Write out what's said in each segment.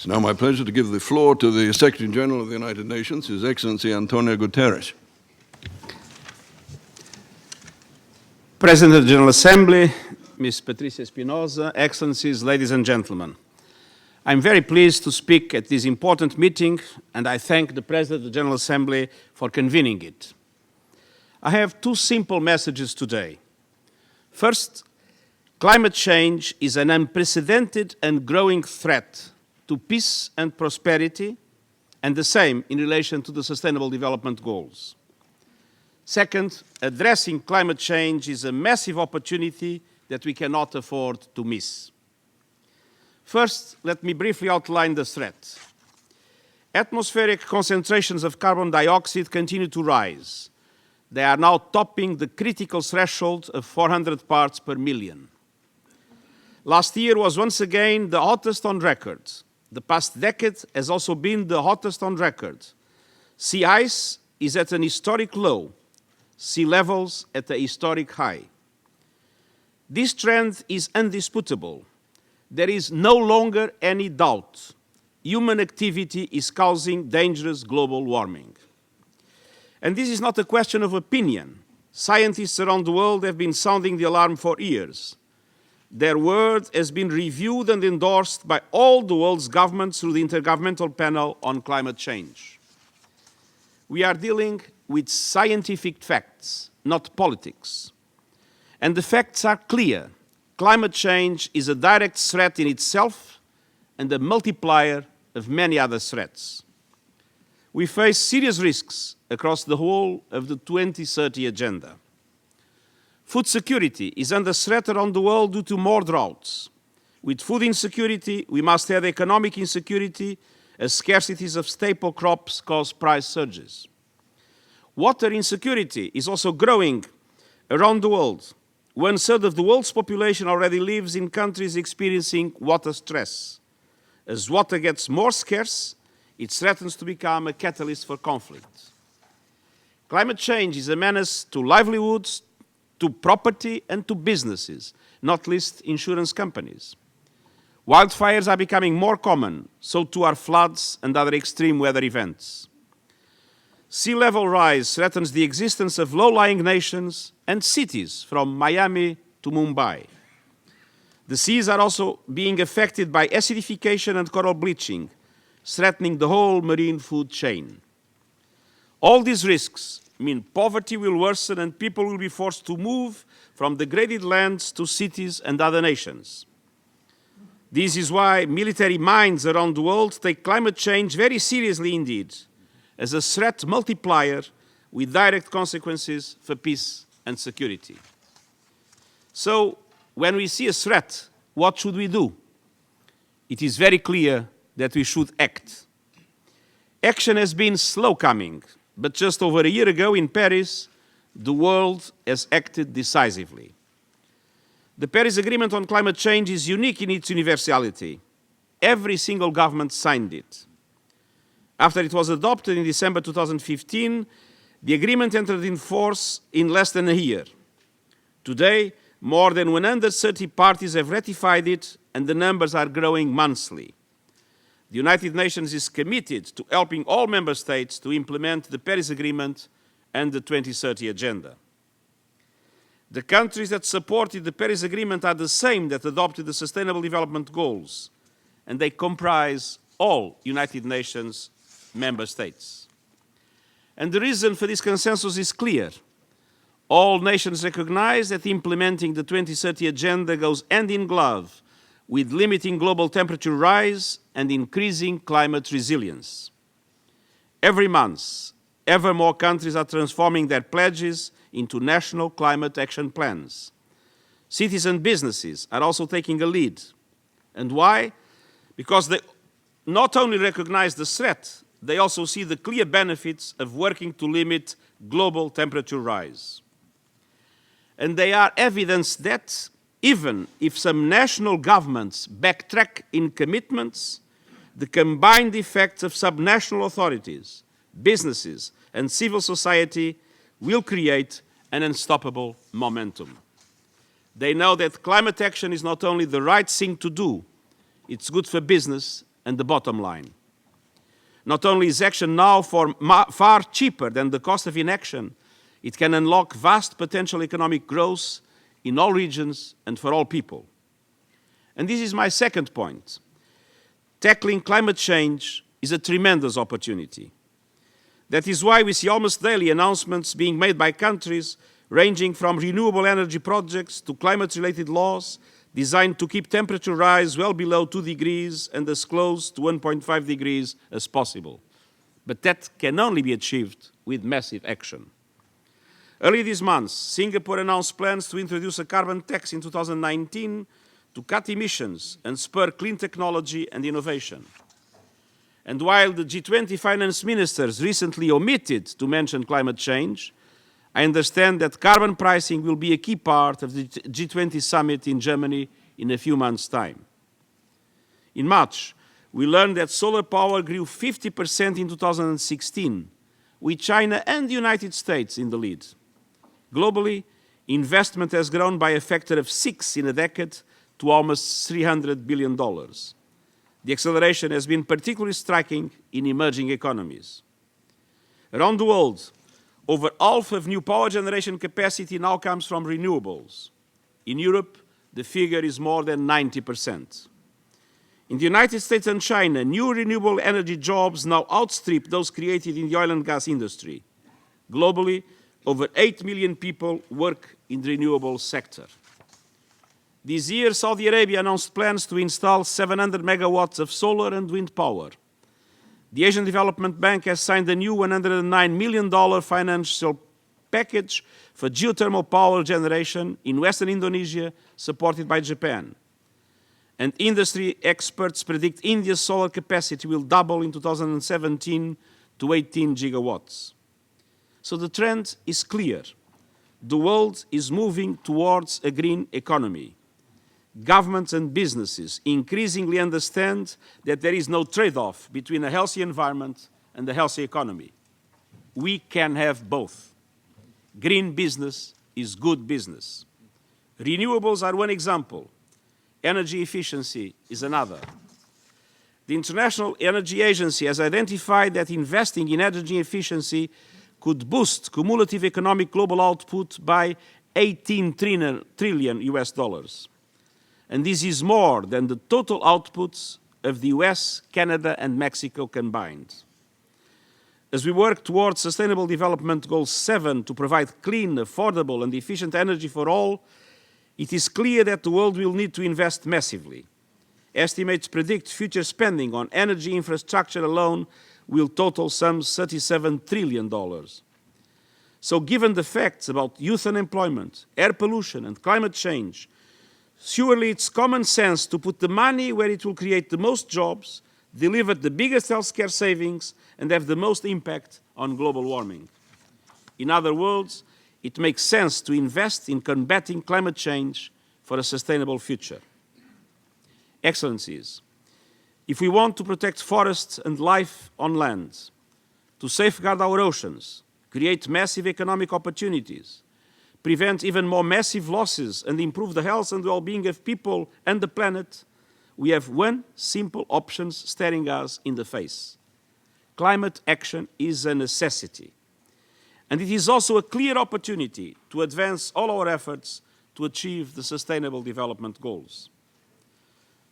It's now my pleasure to give the floor to the Secretary General of the United Nations, His Excellency Antonio Guterres. President of the General Assembly, Ms. Patricia Espinosa, Excellencies, ladies and gentlemen. I'm very pleased to speak at this important meeting, and I thank the President of the General Assembly for convening it. I have two simple messages today. First, climate change is an unprecedented and growing threat to peace and prosperity, and the same in relation to the Sustainable Development Goals. Second, addressing climate change is a massive opportunity that we cannot afford to miss. First, let me briefly outline the threat. Atmospheric concentrations of carbon dioxide continue to rise. They are now topping the critical threshold of 400 parts per million. Last year was once again the hottest on record. The past decade has also been the hottest on record. Sea ice is at an historic low, sea levels at a historic high. This trend is undisputable. There is no longer any doubt. Human activity is causing dangerous global warming. And this is not a question of opinion. Scientists around the world have been sounding the alarm for years. Their word has been reviewed and endorsed by all the world's governments through the Intergovernmental Panel on Climate Change. We are dealing with scientific facts, not politics. And the facts are clear. Climate change is a direct threat in itself and a multiplier of many other threats. We face serious risks across the whole of the 2030 agenda. Food security is under threat around the world due to more droughts. With food insecurity, we must have economic insecurity as scarcities of staple crops cause price surges. Water insecurity is also growing around the world. 1/3 of the world's population already lives in countries experiencing water stress. As water gets more scarce, it threatens to become a catalyst for conflict. Climate change is a menace to livelihoods, to property, and to businesses, not least insurance companies. Wildfires are becoming more common, so too are floods and other extreme weather events. Sea level rise threatens the existence of low-lying nations and cities from Miami to Mumbai. The seas are also being affected by acidification and coral bleaching, threatening the whole marine food chain. All these risks mean poverty will worsen and people will be forced to move from degraded lands to cities and other nations. This is why military minds around the world take climate change very seriously indeed, as a threat multiplier with direct consequences for peace and security. So, when we see a threat, what should we do? It is very clear that we should act. Action has been slow coming, but just over a year ago in Paris, the world has acted decisively. The Paris Agreement on climate change is unique in its universality. Every single government signed it. After it was adopted in December 2015, the agreement entered in force in less than a year. Today, more than 130 parties have ratified it, and the numbers are growing monthly. The United Nations is committed to helping all member states to implement the Paris Agreement and the 2030 Agenda. The countries that supported the Paris Agreement are the same that adopted the Sustainable Development Goals, and they comprise all United Nations member states. And the reason for this consensus is clear. All nations recognize that implementing the 2030 Agenda goes hand in glove with limiting global temperature rise and increasing climate resilience. Every month, ever more countries are transforming their pledges into national climate action plans. Cities and businesses are also taking a lead. And why? Because they not only recognize the threat, they also see the clear benefits of working to limit global temperature rise. And they are evidence that even if some national governments backtrack in commitments, the combined effects of subnational authorities, businesses, and civil society will create an unstoppable momentum. They know that climate action is not only the right thing to do, it's good for business, and the bottom line. Not only is action now far cheaper than the cost of inaction, it can unlock vast potential economic growth in all regions and for all people. And this is my second point. Tackling climate change is a tremendous opportunity. That is why we see almost daily announcements being made by countries ranging from renewable energy projects to climate-related laws designed to keep temperature rise well below 2 degrees and as close to 1.5 degrees as possible. But that can only be achieved with massive action. Early this month, Singapore announced plans to introduce a carbon tax in 2019 to cut emissions and spur clean technology and innovation. And while the G20 finance ministers recently omitted to mention climate change, I understand that carbon pricing will be a key part of the G20 summit in Germany in a few months' time. In March, we learned that solar power grew 50% in 2016, with China and the United States in the lead. Globally, investment has grown by a factor of 6 in a decade to almost $300 billion. The acceleration has been particularly striking in emerging economies. Around the world, over half of new power generation capacity now comes from renewables. In Europe, the figure is more than 90%. In the United States and China, new renewable energy jobs now outstrip those created in the oil and gas industry. Globally, over 8 million people work in the renewable sector. This year, Saudi Arabia announced plans to install 700 megawatts of solar and wind power. The Asian Development Bank has signed a new $109 million financial package for geothermal power generation in Western Indonesia, supported by Japan. And industry experts predict India's solar capacity will double in 2017 to 18 gigawatts. So the trend is clear. The world is moving towards a green economy. Governments and businesses increasingly understand that there is no trade-off between a healthy environment and a healthy economy. We can have both. Green business is good business. Renewables are one example. Energy efficiency is another. The International Energy Agency has identified that investing in energy efficiency could boost cumulative economic global output by $18 trillion US dollars. And this is more than the total outputs of the US, Canada, and Mexico combined. As we work towards Sustainable Development Goal 7 to provide clean, affordable, and efficient energy for all, it is clear that the world will need to invest massively. Estimates predict future spending on energy infrastructure alone will total some $37 trillion. So given the facts about youth unemployment, air pollution, and climate change, surely it's common sense to put the money where it will create the most jobs, deliver the biggest healthcare savings, and have the most impact on global warming. In other words, it makes sense to invest in combating climate change for a sustainable future. Excellencies, if we want to protect forests and life on land, to safeguard our oceans, create massive economic opportunities, prevent even more massive losses, and improve the health and well-being of people and the planet, we have one simple option staring us in the face. Climate action is a necessity. And it is also a clear opportunity to advance all our efforts to achieve the Sustainable Development Goals.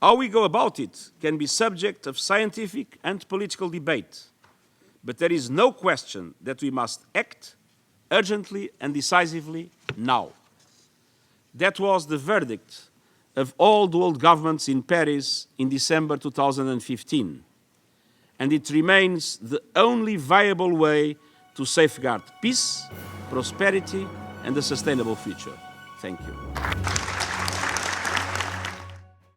How we go about it can be subject of scientific and political debate, but there is no question that we must act urgently and decisively now. That was the verdict of all the world governments in Paris in December 2015. And it remains the only viable way to safeguard peace, prosperity, and a sustainable future. Thank you.